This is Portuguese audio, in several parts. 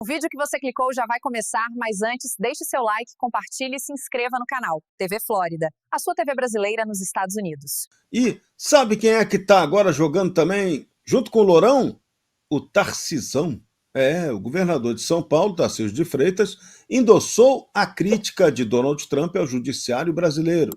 O vídeo que você clicou já vai começar, mas antes, deixe seu like, compartilhe e se inscreva no canal. TV Flórida, a sua TV brasileira nos Estados Unidos. E sabe quem é que tá agora jogando também, junto com o Lourão? O Tarcisão. O governador de São Paulo, Tarcísio de Freitas, endossou a crítica de Donald Trump ao judiciário brasileiro.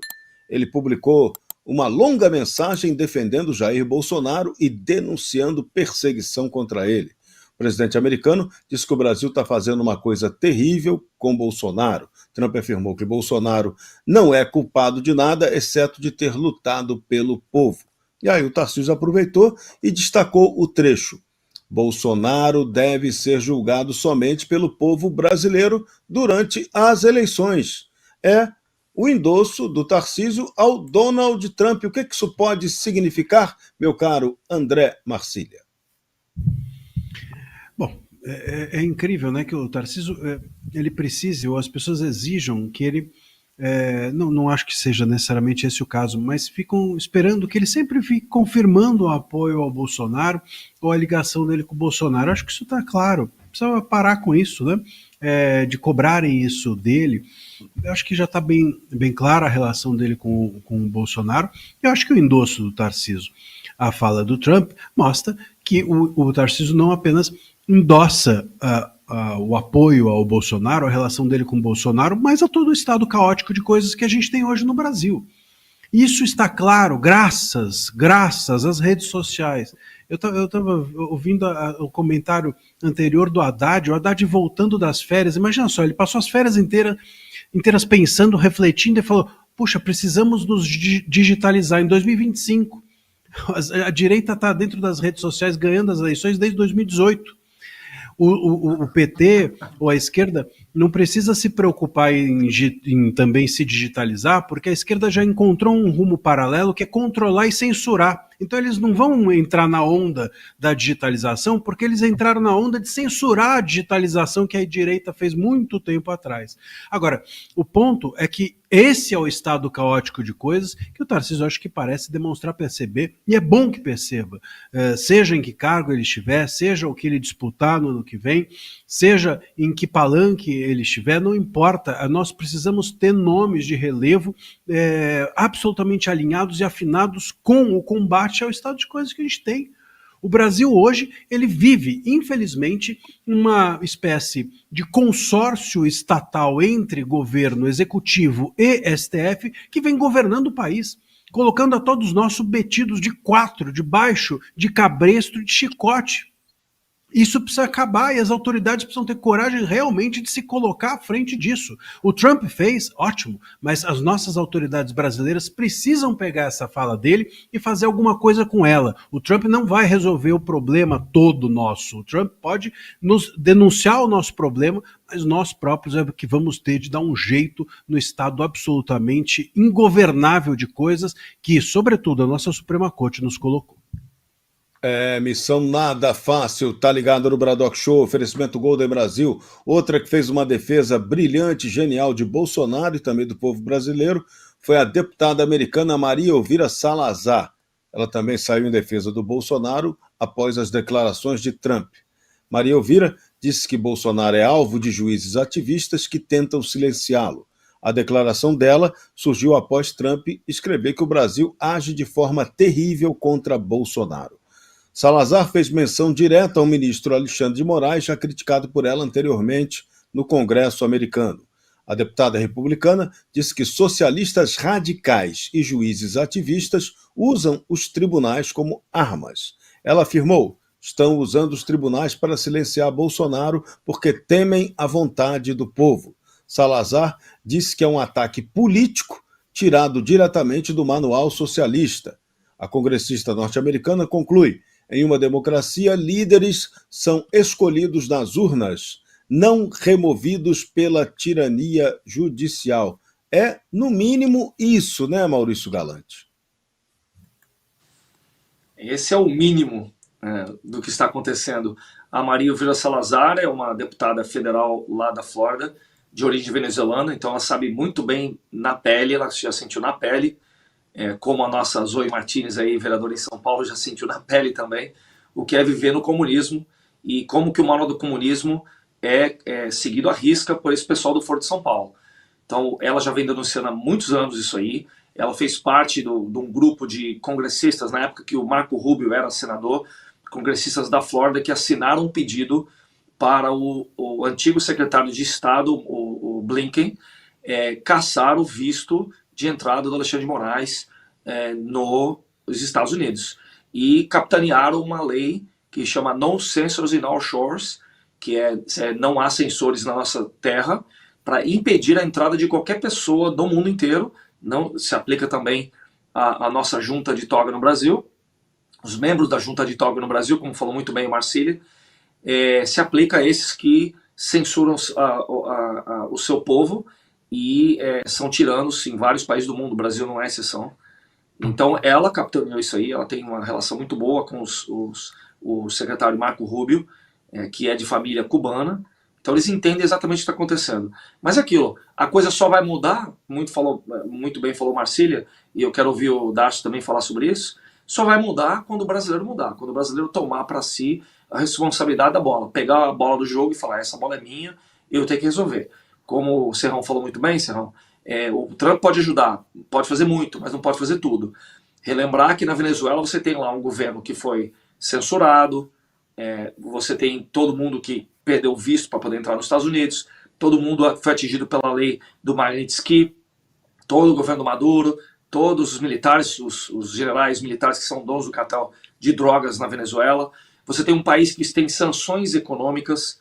Ele publicou uma longa mensagem defendendo Jair Bolsonaro e denunciando perseguição contra ele. O presidente americano disse que o Brasil está fazendo uma coisa terrível com Bolsonaro. Trump afirmou que Bolsonaro não é culpado de nada, exceto de ter lutado pelo povo. E aí o Tarcísio aproveitou e destacou o trecho. Bolsonaro deve ser julgado somente pelo povo brasileiro durante as eleições. É o endosso do Tarcísio ao Donald Trump. O que isso pode significar, meu caro André Marcília? Bom, é incrível, né, que o Tarcísio ele precise, ou as pessoas exijam que ele, não acho que seja necessariamente esse o caso, mas ficam esperando que ele sempre fique confirmando o apoio ao Bolsonaro ou a ligação dele com o Bolsonaro. Acho que isso está claro, precisa parar com isso, né, de cobrarem isso dele. Eu acho que já está bem clara a relação dele com o Bolsonaro. Eu acho que o endosso do Tarcísio à fala do Trump mostra que o Tarcísio não apenas endossa o apoio ao Bolsonaro, a relação dele com o Bolsonaro, mas a todo o estado caótico de coisas que a gente tem hoje no Brasil. Isso está claro graças às redes sociais. Eu estava ouvindo o comentário anterior do Haddad, o Haddad voltando das férias. Imagina só, ele passou as férias inteiras pensando, refletindo e falou, puxa, precisamos nos digitalizar em 2025. A direita está dentro das redes sociais ganhando as eleições desde 2018. O PT ou a esquerda não precisa se preocupar em também se digitalizar, porque a esquerda já encontrou um rumo paralelo que é controlar e censurar. Então eles não vão entrar na onda da digitalização, porque eles entraram na onda de censurar a digitalização que a direita fez muito tempo atrás. Agora, o ponto é que esse é o estado caótico de coisas que o Tarcísio acho que parece demonstrar perceber, e é bom que perceba, seja em que cargo ele estiver, seja o que ele disputar no ano que vem, seja em que palanque ele estiver, não importa, nós precisamos ter nomes de relevo absolutamente alinhados e afinados com o combate ao estado de coisas que a gente tem. O Brasil hoje, ele vive, infelizmente, uma espécie de consórcio estatal entre governo, executivo e STF que vem governando o país, colocando a todos nós submetidos de quatro, debaixo de cabresto, de chicote. Isso precisa acabar e as autoridades precisam ter coragem realmente de se colocar à frente disso. O Trump fez, ótimo, mas as nossas autoridades brasileiras precisam pegar essa fala dele e fazer alguma coisa com ela. O Trump não vai resolver o problema todo nosso. O Trump pode nos denunciar o nosso problema, mas nós próprios é que vamos ter de dar um jeito no estado absolutamente ingovernável de coisas que, sobretudo, a nossa Suprema Corte nos colocou. Missão nada fácil, tá ligado no Bradock Show, oferecimento Golden Brasil. Outra que fez uma defesa brilhante, genial de Bolsonaro e também do povo brasileiro foi a deputada americana Maria Elvira Salazar. Ela também saiu em defesa do Bolsonaro após as declarações de Trump. Maria Elvira disse que Bolsonaro é alvo de juízes ativistas que tentam silenciá-lo. A declaração dela surgiu após Trump escrever que o Brasil age de forma terrível contra Bolsonaro. Salazar fez menção direta ao ministro Alexandre de Moraes, já criticado por ela anteriormente no Congresso americano. A deputada republicana disse que socialistas radicais e juízes ativistas usam os tribunais como armas. Ela afirmou: estão usando os tribunais para silenciar Bolsonaro porque temem a vontade do povo. Salazar disse que é um ataque político tirado diretamente do manual socialista. A congressista norte-americana conclui: em uma democracia, líderes são escolhidos nas urnas, não removidos pela tirania judicial. É, no mínimo, isso, né, Maurício Galante? Esse é o mínimo do que está acontecendo. A Maria Elvira Salazar é uma deputada federal lá da Flórida, de origem venezuelana, então ela sabe muito bem na pele, ela já sentiu na pele, como a nossa Zoe Martins, aí, vereadora em São Paulo, já sentiu na pele também, o que é viver no comunismo e como que o manual do comunismo é seguido à risca por esse pessoal do Foro de São Paulo. Então, ela já vem denunciando há muitos anos isso aí. Ela fez parte de um grupo de congressistas, na época que o Marco Rubio era senador, congressistas da Flórida, que assinaram um pedido para o antigo secretário de Estado, o Blinken, caçar o visto de entrada do Alexandre de Moraes nos Estados Unidos. E capitanearam uma lei que chama No Censors in Our Shores, que não há censores na nossa terra, para impedir a entrada de qualquer pessoa do mundo inteiro. Não se aplica também à nossa junta de toga no Brasil. Os membros da junta de toga no Brasil, como falou muito bem o Marcília, se aplica a esses que censuram o seu povo e são tiranos em vários países do mundo. O Brasil não é exceção. Então ela capitaneou isso aí, ela tem uma relação muito boa com o secretário Marco Rubio, que é de família cubana. Então eles entendem exatamente o que está acontecendo. Mas aquilo, a coisa só vai mudar, muito bem falou Marcília, e eu quero ouvir o Darcy também falar sobre isso, só vai mudar quando o brasileiro mudar, quando o brasileiro tomar para si a responsabilidade da bola, pegar a bola do jogo e falar, essa bola é minha, eu tenho que resolver. Como o Serrão falou muito bem, Serrão, o Trump pode ajudar, pode fazer muito, mas não pode fazer tudo. Relembrar que na Venezuela você tem lá um governo que foi censurado, você tem todo mundo que perdeu o visto para poder entrar nos Estados Unidos, todo mundo foi atingido pela lei do Magnitsky, todo o governo Maduro, todos os militares, os generais militares que são donos do cartel de drogas na Venezuela. Você tem um país que tem sanções econômicas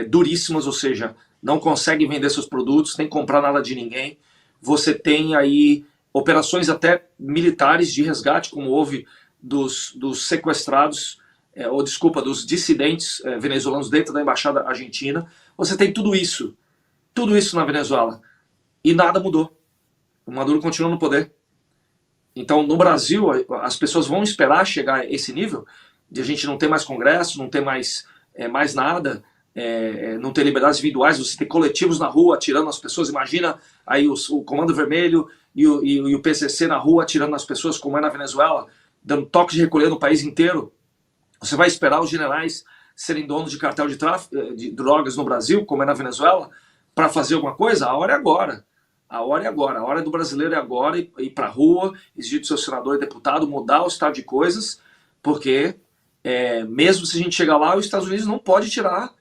duríssimas, ou seja, não consegue vender seus produtos, nem comprar nada de ninguém. Você tem aí operações até militares de resgate, como houve dos sequestrados, dos dissidentes venezuelanos dentro da embaixada argentina. Você tem tudo isso na Venezuela. E nada mudou. O Maduro continua no poder. Então, no Brasil, as pessoas vão esperar chegar a esse nível de a gente não ter mais congresso, não ter mais nada, não ter liberdades individuais, você ter coletivos na rua atirando nas pessoas. Imagina aí o Comando Vermelho e o PCC na rua atirando nas pessoas, como é na Venezuela, dando toque de recolher no país inteiro. Você vai esperar os generais serem donos de cartel de tráfico de drogas no Brasil, como é na Venezuela, para fazer alguma coisa? A hora é agora. A hora é agora. A hora do brasileiro é agora, ir para a rua, exigir do seu senador e deputado mudar o estado de coisas, porque mesmo se a gente chegar lá, os Estados Unidos não pode tirar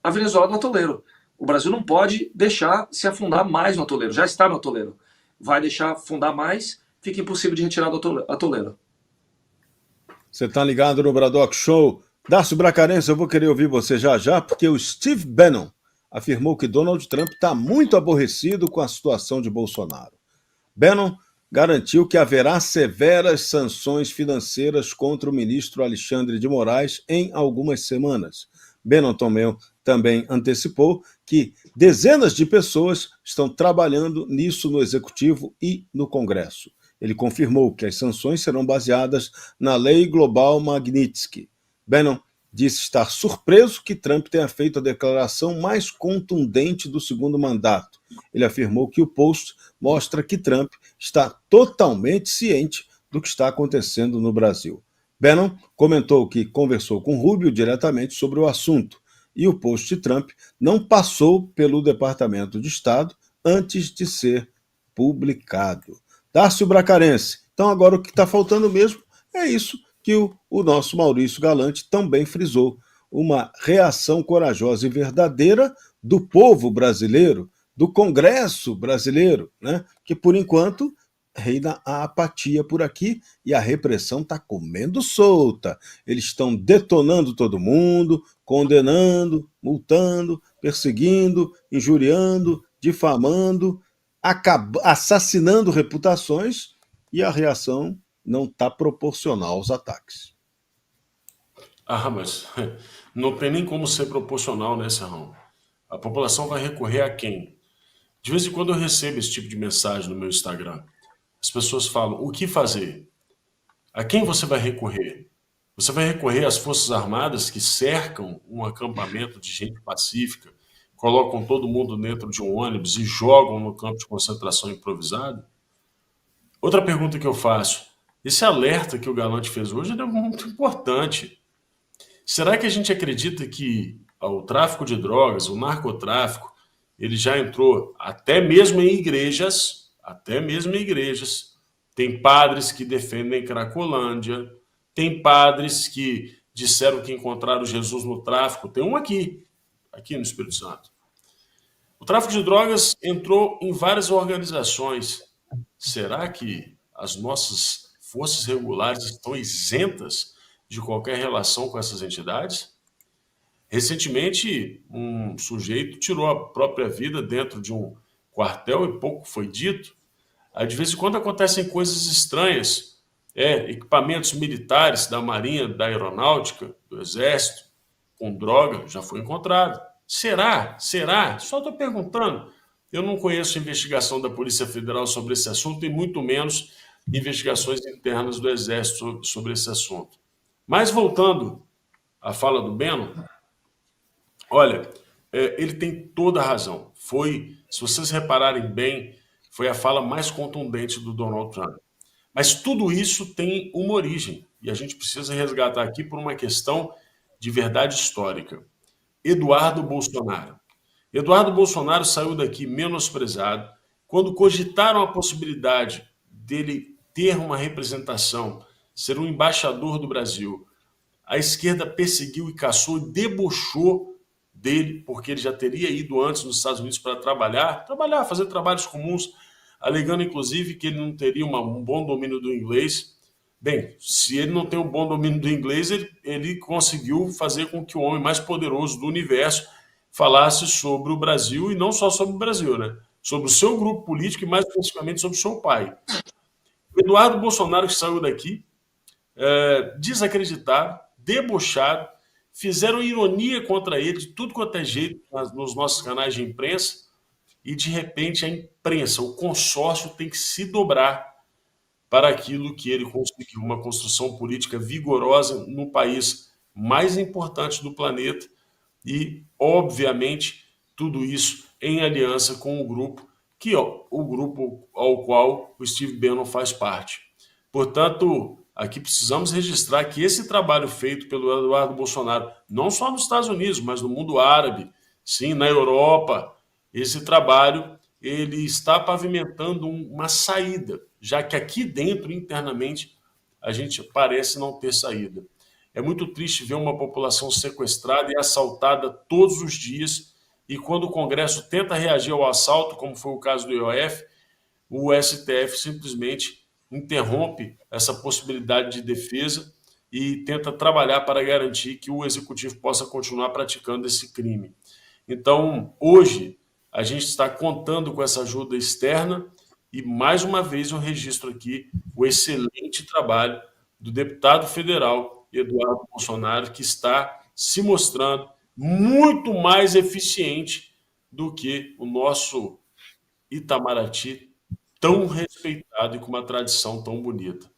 a Venezuela do atoleiro. O Brasil não pode deixar se afundar mais no atoleiro. Já está no atoleiro. Vai deixar afundar mais, fica impossível de retirar do atoleiro. Você está ligado no Braddock Show. Darcy Bracarense, eu vou querer ouvir você já, porque o Steve Bannon afirmou que Donald Trump está muito aborrecido com a situação de Bolsonaro. Bannon garantiu que haverá severas sanções financeiras contra o ministro Alexandre de Moraes em algumas semanas. Bannon também antecipou que dezenas de pessoas estão trabalhando nisso no Executivo e no Congresso. Ele confirmou que as sanções serão baseadas na Lei Global Magnitsky. Bannon disse estar surpreso que Trump tenha feito a declaração mais contundente do segundo mandato. Ele afirmou que o post mostra que Trump está totalmente ciente do que está acontecendo no Brasil. Bannon comentou que conversou com Rubio diretamente sobre o assunto e o post de Trump não passou pelo Departamento de Estado antes de ser publicado. Darcy Bracarense. Então agora o que está faltando mesmo é isso que o nosso Maurício Galante também frisou. Uma reação corajosa e verdadeira do povo brasileiro, do Congresso brasileiro, né? Que por enquanto reina a apatia por aqui e a repressão está comendo solta. Eles estão detonando todo mundo, condenando, multando, perseguindo, injuriando, difamando, assassinando reputações, e a reação não está proporcional aos ataques. Mas não tem nem como ser proporcional, né, Serrão? A população vai recorrer a quem? De vez em quando eu recebo esse tipo de mensagem no meu Instagram. As pessoas falam, o que fazer? A quem você vai recorrer? Você vai recorrer às Forças Armadas que cercam um acampamento de gente pacífica, colocam todo mundo dentro de um ônibus e jogam no campo de concentração improvisado? Outra pergunta que eu faço, esse alerta que o Galante fez hoje é muito importante. Será que a gente acredita que o tráfico de drogas, o narcotráfico, ele já entrou até mesmo em igrejas, Tem padres que defendem Cracolândia, tem padres que disseram que encontraram Jesus no tráfico. Tem um aqui no Espírito Santo. O tráfico de drogas entrou em várias organizações. Será que as nossas forças regulares estão isentas de qualquer relação com essas entidades? Recentemente, um sujeito tirou a própria vida dentro de um quartel e pouco foi dito. Aí, de vez em quando acontecem coisas estranhas. Equipamentos militares da Marinha, da Aeronáutica, do Exército, com droga, já foi encontrado. Será? Só estou perguntando. Eu não conheço investigação da Polícia Federal sobre esse assunto e muito menos investigações internas do Exército sobre esse assunto. Mas voltando à fala do Beno, olha, ele tem toda a razão. Se vocês repararem bem, foi a fala mais contundente do Donald Trump. Mas tudo isso tem uma origem, e a gente precisa resgatar aqui por uma questão de verdade histórica. Eduardo Bolsonaro. Eduardo Bolsonaro saiu daqui menosprezado quando cogitaram a possibilidade dele ter uma representação, ser um embaixador do Brasil. A esquerda perseguiu e caçou e debochou dele, porque ele já teria ido antes nos Estados Unidos para trabalhar, fazer trabalhos comuns, alegando inclusive que ele não teria um bom domínio do inglês. Bem, se ele não tem um bom domínio do inglês, ele conseguiu fazer com que o homem mais poderoso do universo falasse sobre o Brasil, e não só sobre o Brasil, né? Sobre o seu grupo político e mais especificamente sobre o seu pai. O Eduardo Bolsonaro, que saiu daqui, desacreditado, debochado, fizeram ironia contra ele de tudo quanto é jeito nos nossos canais de imprensa, e de repente a imprensa, o consórcio tem que se dobrar para aquilo que ele conseguiu, uma construção política vigorosa no país mais importante do planeta e, obviamente, tudo isso em aliança com o grupo ao qual o Steve Bannon faz parte. Portanto, aqui precisamos registrar que esse trabalho feito pelo Eduardo Bolsonaro, não só nos Estados Unidos, mas no mundo árabe, sim, na Europa, esse trabalho ele está pavimentando uma saída, já que aqui dentro, internamente, a gente parece não ter saída. É muito triste ver uma população sequestrada e assaltada todos os dias, e quando o Congresso tenta reagir ao assalto, como foi o caso do IOF, o STF simplesmente interrompe essa possibilidade de defesa e tenta trabalhar para garantir que o Executivo possa continuar praticando esse crime. Então, hoje, a gente está contando com essa ajuda externa e, mais uma vez, eu registro aqui o excelente trabalho do deputado federal Eduardo Bolsonaro, que está se mostrando muito mais eficiente do que o nosso Itamaraty, tão respeitado e com uma tradição tão bonita.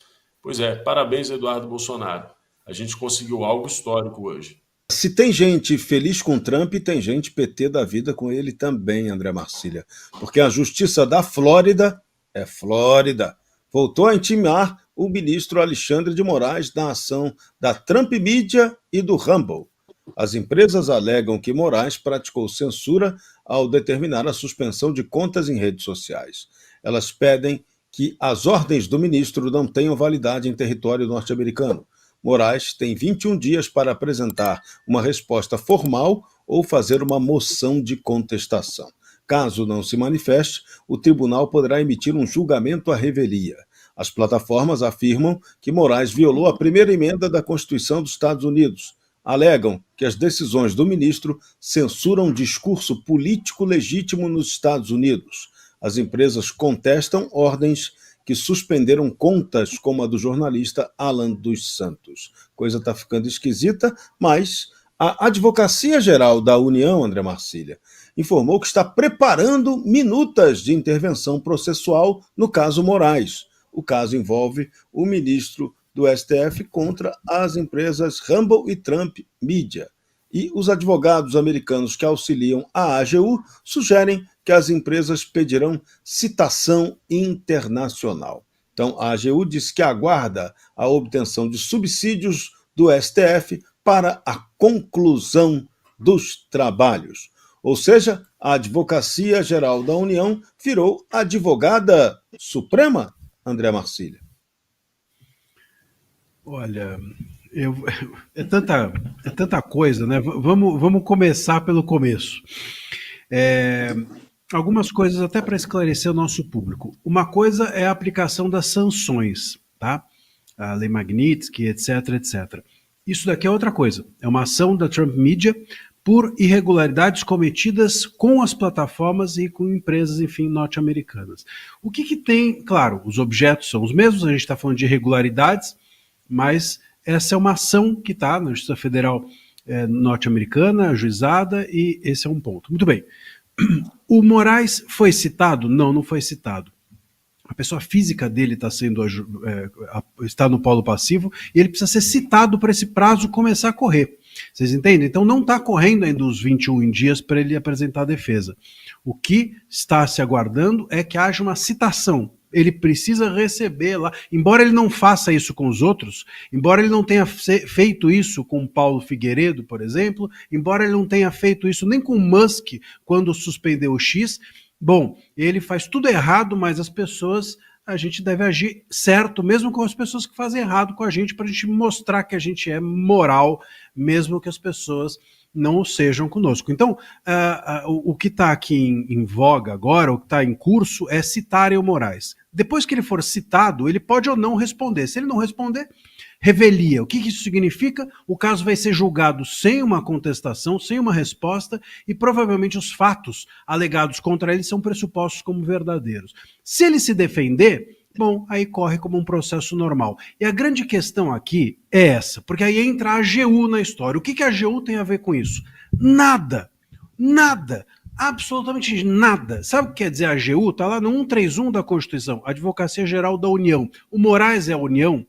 Pois é, parabéns, Eduardo Bolsonaro. A gente conseguiu algo histórico hoje. Se tem gente feliz com Trump, tem gente PT da vida com ele também, André Marcília. Porque a Justiça da Flórida, voltou a intimar o ministro Alexandre de Moraes na ação da Trump Media e do Rumble. As empresas alegam que Moraes praticou censura ao determinar a suspensão de contas em redes sociais. Elas pedem que as ordens do ministro não tenham validade em território norte-americano. Moraes tem 21 dias para apresentar uma resposta formal ou fazer uma moção de contestação. Caso não se manifeste, o tribunal poderá emitir um julgamento à revelia. As plataformas afirmam que Moraes violou a primeira emenda da Constituição dos Estados Unidos. Alegam que as decisões do ministro censuram discurso político legítimo nos Estados Unidos. As empresas contestam ordens que suspenderam contas como a do jornalista Alan dos Santos. Coisa está ficando esquisita, mas a Advocacia Geral da União, André Marcília, informou que está preparando minutas de intervenção processual no caso Moraes. O caso envolve o ministro do STF contra as empresas Rumble e Trump Media. E os advogados americanos que auxiliam a AGU sugerem que as empresas pedirão citação internacional. Então, a AGU diz que aguarda a obtenção de subsídios do STF para a conclusão dos Trabalhos. Ou seja, a Advocacia Geral da União virou advogada suprema, André Marcília. Olha, é tanta coisa, né? Vamos começar pelo começo. Algumas coisas até para esclarecer o nosso público. Uma coisa é a aplicação das sanções, tá? A Lei Magnitsky, etc, etc. Isso daqui é outra coisa. É uma ação da Trump Media por irregularidades cometidas com as plataformas e com empresas, enfim, norte-americanas. O que tem? Claro, os objetos são os mesmos, a gente está falando de irregularidades, mas essa é uma ação que está na Justiça Federal norte-americana, ajuizada, e esse é um ponto. Muito bem. O Moraes foi citado? Não foi citado. A pessoa física dele está no polo passivo e ele precisa ser citado para esse prazo começar a correr. Vocês entendem? Então não está correndo ainda os 21 dias para ele apresentar a defesa. O que está se aguardando é que haja uma citação. Ele precisa receber lá, embora ele não faça isso com os outros, embora ele não tenha feito isso com Paulo Figueiredo, por exemplo, embora ele não tenha feito isso nem com Musk quando suspendeu o X, bom, ele faz tudo errado, mas as pessoas, a gente deve agir certo, mesmo com as pessoas que fazem errado com a gente, para a gente mostrar que a gente é moral, mesmo que as pessoas não sejam conosco. Então, o que está aqui em voga agora, o que está em curso, é citarem o Moraes. Depois que ele for citado, ele pode ou não responder. Se ele não responder, revelia. O que isso significa? O caso vai ser julgado sem uma contestação, sem uma resposta, e provavelmente os fatos alegados contra ele são pressupostos como verdadeiros. Se ele se defender, bom, aí corre como um processo normal. E a grande questão aqui é essa, porque aí entra a AGU na história. O que a AGU tem a ver com isso? Nada. Nada. Absolutamente nada. Sabe o que quer dizer a AGU? Está lá no 131 da Constituição, Advocacia Geral da União. O Moraes é a União.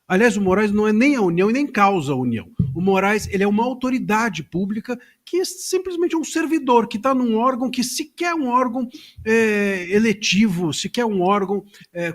Aliás, o Moraes não é nem a União e nem causa a União. O Moraes, ele é uma autoridade pública que é simplesmente um servidor, que está num órgão que sequer é um órgão eletivo, sequer um órgão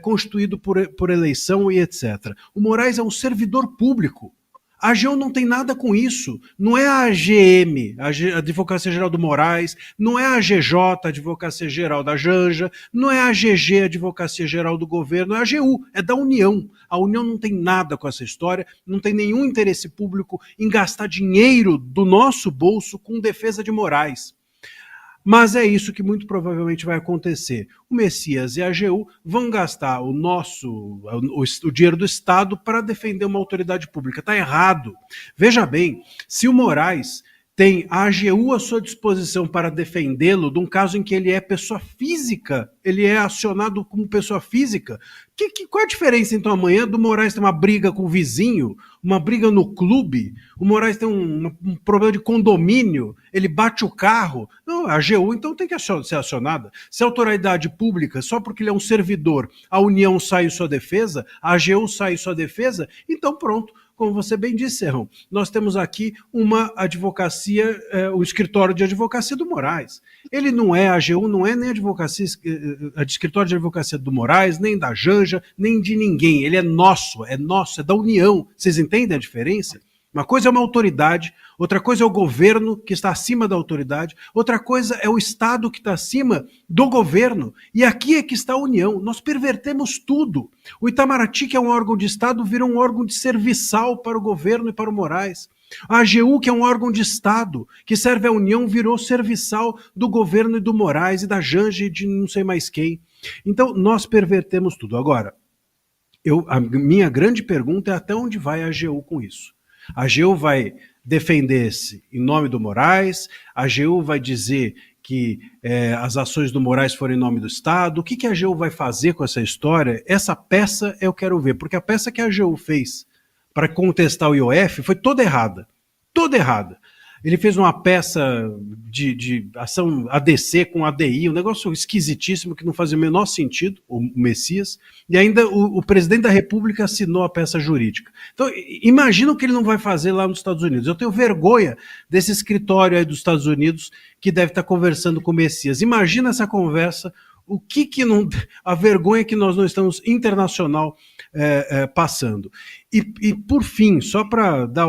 constituído por eleição e etc. O Moraes é um servidor público. A AGU não tem nada com isso. Não é a AGM, a Advocacia Geral do Moraes, não é a AGJ, a Advocacia Geral da Janja, não é a AGG, a Advocacia Geral do Governo, é a AGU, é da União. A União não tem nada com essa história, não tem nenhum interesse público em gastar dinheiro do nosso bolso com defesa de Moraes. Mas é isso que muito provavelmente vai acontecer. O Messias e a AGU vão gastar o dinheiro do Estado para defender uma autoridade pública. Está errado. Veja bem, se o Moraes tem a AGU à sua disposição para defendê-lo de um caso em que ele é pessoa física, ele é acionado como pessoa física, qual é a diferença então amanhã do Moraes ter uma briga com o vizinho, uma briga no clube, o Moraes tem um problema de condomínio, ele bate o carro? Não, a AGU então tem que ser acionada. Se a autoridade pública, só porque ele é um servidor, a União sai em sua defesa, a AGU sai em sua defesa, então pronto. Como você bem disse, Serrão, nós temos aqui uma advocacia, o escritório de advocacia do Moraes. Ele não é a AGU, não é nem a escritório de advocacia do Moraes, nem da Janja, nem de ninguém. Ele é nosso, é da União. Vocês entendem a diferença? Uma coisa é uma autoridade, outra coisa é o governo que está acima da autoridade, outra coisa é o Estado que está acima do governo. E aqui é que está a União. Nós pervertemos tudo. O Itamaraty, que é um órgão de Estado, vira um órgão de serviçal para o governo e para o Moraes. A AGU, que é um órgão de Estado, que serve à União, virou serviçal do governo e do Moraes e da Janja e de não sei mais quem. Então, nós pervertemos tudo. Agora, a minha grande pergunta é até onde vai a AGU com isso? A AGU vai defender-se em nome do Moraes, a AGU vai dizer que as ações do Moraes foram em nome do Estado. O que a AGU vai fazer com essa história? Essa peça eu quero ver, porque a peça que a AGU fez para contestar o IOF foi toda errada. Toda errada. Ele fez uma peça de ação ADC com ADI, um negócio esquisitíssimo que não fazia o menor sentido, o Messias, e ainda o presidente da República assinou a peça jurídica. Então, imagina o que ele não vai fazer lá nos Estados Unidos. Eu tenho vergonha desse escritório aí dos Estados Unidos que deve estar conversando com o Messias. Imagina essa conversa, o que não, a vergonha que nós não estamos internacional passando. E por fim, só para dar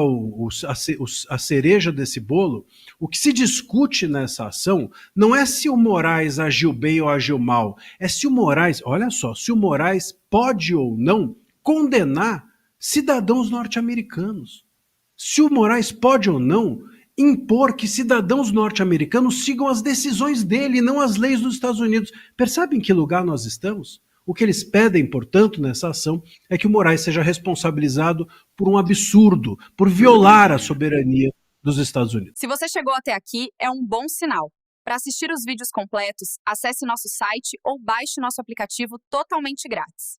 a cereja desse bolo, o que se discute nessa ação não é se o Moraes agiu bem ou agiu mal, é se o Moraes, olha só, se o Moraes pode ou não condenar cidadãos norte-americanos. Se o Moraes pode ou não impor que cidadãos norte-americanos sigam as decisões dele e não as leis dos Estados Unidos. Percebe em que lugar nós estamos? O que eles pedem, portanto, nessa ação é que o Moraes seja responsabilizado por um absurdo, por violar a soberania dos Estados Unidos. Se você chegou até aqui, é um bom sinal. Para assistir os vídeos completos, acesse nosso site ou baixe nosso aplicativo totalmente grátis.